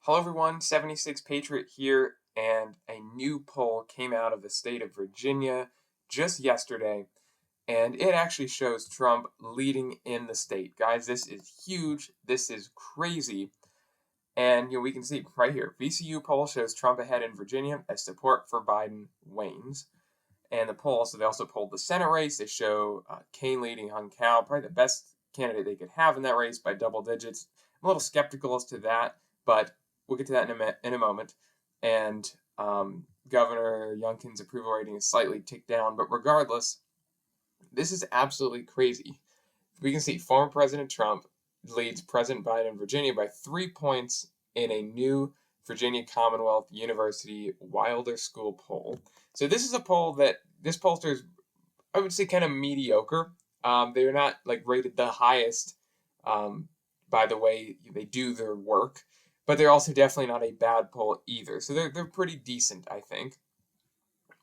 Hello everyone, 76 Patriot here, and a new poll came out of the state of Virginia just yesterday, and it actually shows Trump leading in the state. Guys, this is huge. This is crazy. And we can see right here, VCU poll shows Trump ahead in Virginia as support for Biden wanes. And the poll, so they also polled the Senate race. They show Kaine leading Hung Cao, probably the best candidate they could have in that race by double digits. I'm a little skeptical as to that, but we'll get to that in a moment. And Governor Youngkin's approval rating is slightly ticked down, but regardless, this is absolutely crazy. We can see former President Trump leads President Biden in Virginia by 3 points in a new Virginia Commonwealth University Wilder School poll. So this is a poll that this pollster is, I would say, kind of mediocre. They're not like rated the highest by the way they do their work, but they're also definitely not a bad poll either. So they're pretty decent, I think.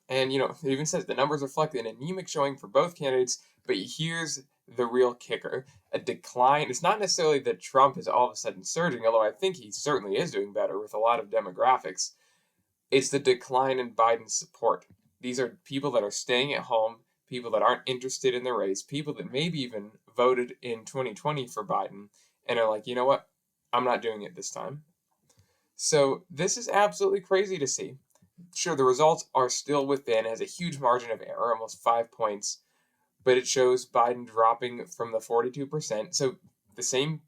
And it even says the numbers reflect an anemic showing for both candidates, but here's the real kicker. A decline. It's not necessarily that Trump is all of a sudden surging, although I think he certainly is doing better with a lot of demographics. It's the decline in Biden's support. These are people that are staying at home, people that aren't interested in the race, people that maybe even voted in 2020 for Biden and are like, you know what? I'm not doing it this time. So this is absolutely crazy to see. Sure, the results are still within, has a huge margin of error, almost 5 points, but it shows Biden dropping from the 42%. So the same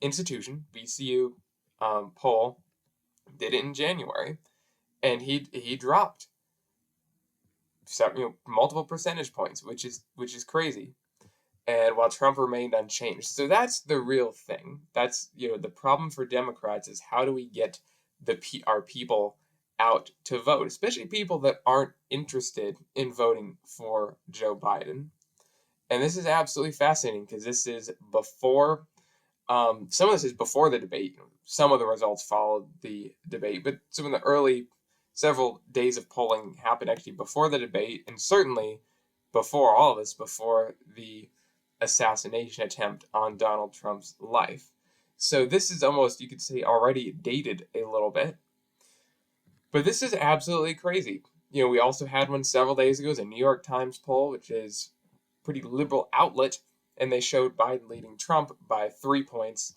institution, VCU poll, did it in January, and he dropped multiple percentage points, which is crazy. And while Trump remained unchanged, so that's the real thing. That's the problem for Democrats is how do we get our people out to vote, especially people that aren't interested in voting for Joe Biden. And this is absolutely fascinating because this is before, some of this is before the debate. Some of the results followed the debate, but some of the early several days of polling happened actually before the debate, and certainly before all of this, before the assassination attempt on Donald Trump's life. So this is almost, you could say, already dated a little bit. But this is absolutely crazy. We also had one several days ago. It was a New York Times poll, which is a pretty liberal outlet, and they showed Biden leading Trump by 3 points.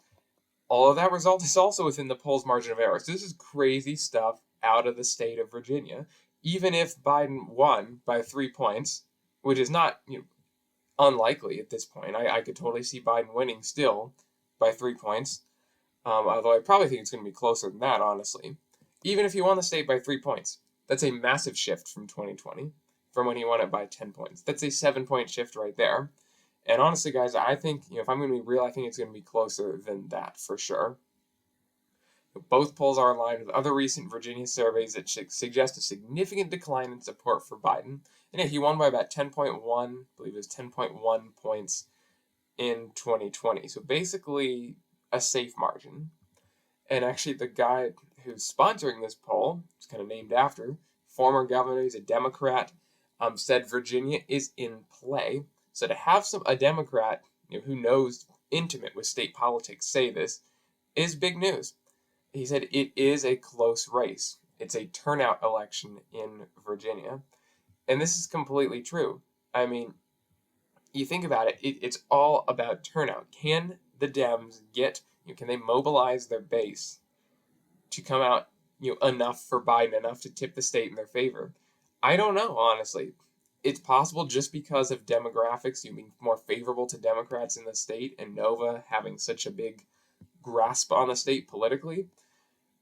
All of that result is also within the poll's margin of error. So this is crazy stuff out of the state of Virginia. Even if Biden won by 3 points, which is not unlikely at this point, I could totally see Biden winning still by 3 points. Although I probably think it's going to be closer than that, honestly. Even if he won the state by 3 points, that's a massive shift from 2020, from when he won it by 10 points. That's a 7-point shift right there. And honestly, guys, I think, if I'm going to be real, I think it's going to be closer than that for sure. Both polls are aligned with other recent Virginia surveys that suggest a significant decline in support for Biden. And yeah, he won by about 10.1, I believe it was 10.1 points in 2020. So basically a safe margin. And actually, the guy who's sponsoring this poll, it's kind of named after, former governor, he's a Democrat, said Virginia is in play. So to have a Democrat who knows intimate with state politics say this is big news. He said it is a close race. It's a turnout election in Virginia. And this is completely true. I mean, you think about it, it's all about turnout. Can the Dems can they mobilize their base to come out, enough for Biden, enough to tip the state in their favor? I don't know, honestly. It's possible just because of demographics, being more favorable to Democrats in the state and Nova having such a big grasp on the state politically.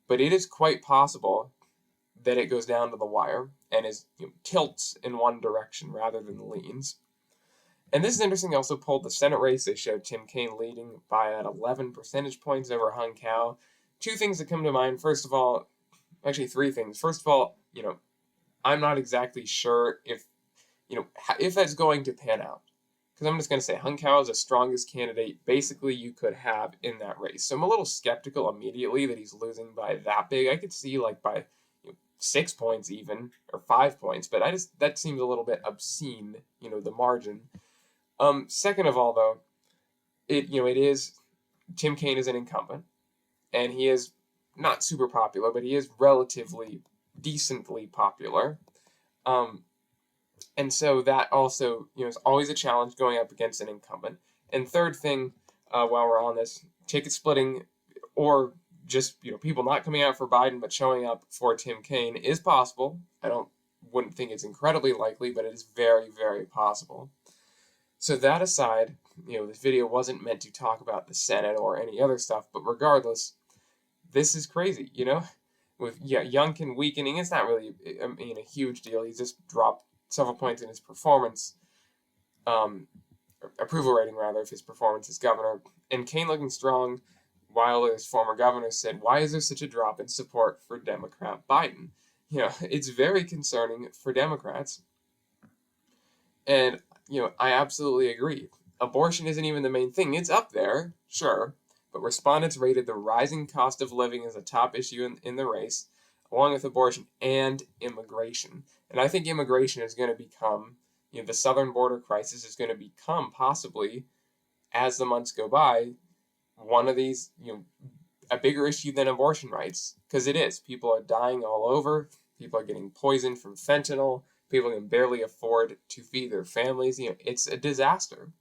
But it is quite possible that it goes down to the wire and tilts in one direction rather than leans. And this is interesting. They also pulled the Senate race. They showed Tim Kaine leading by at 11 percentage points over Hung Cao. Two things that come to mind. First of all, actually three things. First of all, I'm not exactly sure if that's going to pan out. Because I'm just going to say Hung Cao is the strongest candidate basically you could have in that race. So I'm a little skeptical immediately that he's losing by that big. I could see by 6 points even, or 5 points, but that seems a little bit obscene, the margin. Second of all, though, it is Tim Kaine is an incumbent, and he has not super popular, but he is relatively decently popular. Um, and so that also, is always a challenge going up against an incumbent. And third thing, while we're on this, ticket splitting, or just people not coming out for Biden but showing up for Tim Kaine is possible. Wouldn't think it's incredibly likely, but it is very, very possible. So that aside, this video wasn't meant to talk about the Senate or any other stuff, but regardless, this is crazy, With Youngkin weakening, it's not really, a huge deal. He's just dropped several points in his performance, approval rating rather, of his performance as governor. And Kaine looking strong, while his former governor said, "Why is there such a drop in support for Democrat Biden?" It's very concerning for Democrats. And, I absolutely agree. Abortion isn't even the main thing. It's up there, sure, but respondents rated the rising cost of living as a top issue in the race, along with abortion and immigration. And I think immigration is going to become, the southern border crisis is going to become possibly, as the months go by, one of these, a bigger issue than abortion rights, because it is. People are dying all over. People are getting poisoned from fentanyl. People can barely afford to feed their families. It's a disaster.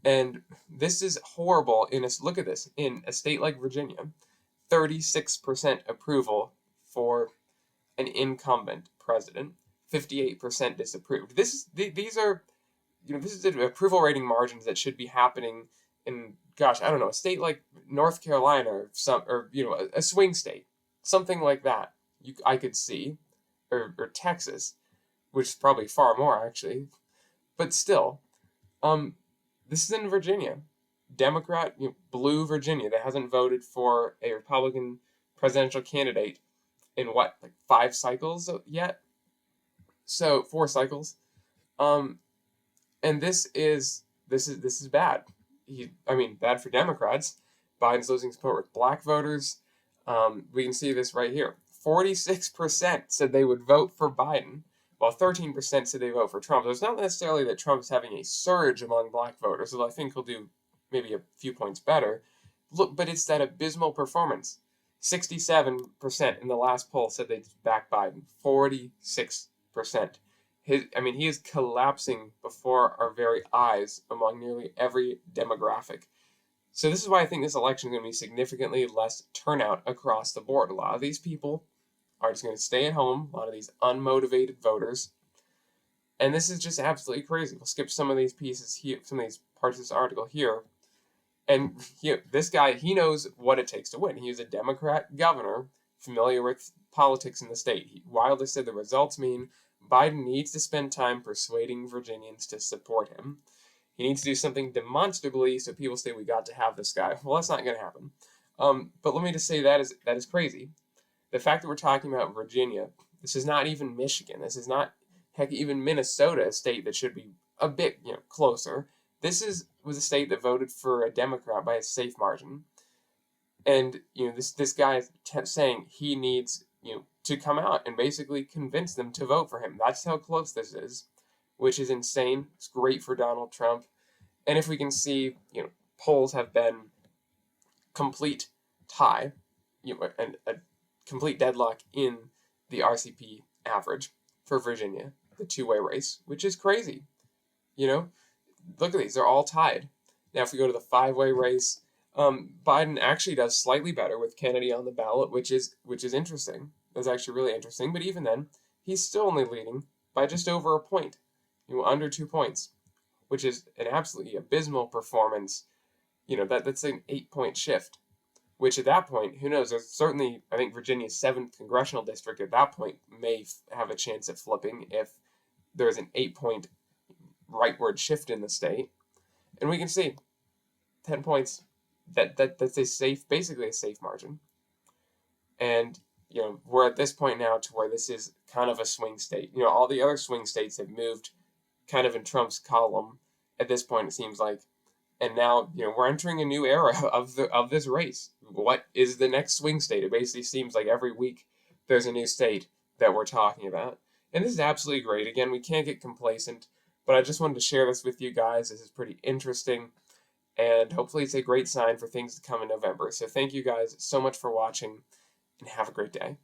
And this is horrible. Look at this. In a state like Virginia, 36% approval for an incumbent president, 58% disapproved. These are, this is the approval rating margins that should be happening in, gosh, I don't know, a state like North Carolina or a swing state, something like that. I could see, or Texas, which is probably far more actually, but still, this is in Virginia, Democrat, blue Virginia, that hasn't voted for a Republican presidential candidate in what, like 5 cycles yet? So 4 cycles, and this is bad. Bad for Democrats. Biden's losing support with black voters. We can see this right here. 46% said they would vote for Biden, while 13% said they vote for Trump. So it's not necessarily that Trump's having a surge among black voters, although I think he'll do maybe a few points better. Look, but it's that abysmal performance. 67% in the last poll said they'd back Biden. 46%. He is collapsing before our very eyes among nearly every demographic. So this is why I think this election is going to be significantly less turnout across the board. A lot of these people are just going to stay at home, a lot of these unmotivated voters. And this is just absolutely crazy. We'll skip some of these pieces here, some of these parts of this article here. And this guy, he knows what it takes to win. He is a Democrat governor, familiar with politics in the state. Wilder said the results mean Biden needs to spend time persuading Virginians to support him. He needs to do something demonstrably so people say we got to have this guy. Well, that's not going to happen. But let me just say that is crazy. The fact that we're talking about Virginia, this is not even Michigan. This is not, heck, even Minnesota, a state that should be a bit closer. This was a state that voted for a Democrat by a safe margin. And this guy kept saying he needs to come out and basically convince them to vote for him. That's how close this is, which is insane. It's great for Donald Trump. And if we can see, polls have been complete tie, and a complete deadlock in the RCP average for Virginia, the two-way race, which is crazy. Look at these; they're all tied. Now, if we go to the 5-way race, Biden actually does slightly better with Kennedy on the ballot, which is interesting. That's actually really interesting. But even then, he's still only leading by just over a point, under 2 points, which is an absolutely abysmal performance. That's an 8-point shift, which at that point, who knows? There's certainly, I think, Virginia's 7th congressional district at that point may have a chance at flipping if there's an 8-point rightward shift in the state. And we can see 10 points. That's basically a safe margin. And we're at this point now to where this is kind of a swing state. All the other swing states have moved kind of in Trump's column at this point, it seems like. And now, we're entering a new era of this race. What is the next swing state? It basically seems like every week there's a new state that we're talking about. And this is absolutely great. Again, we can't get complacent, but I just wanted to share this with you guys. This is pretty interesting. and hopefully it's a great sign for things to come in November. So thank you guys so much for watching, and have a great day.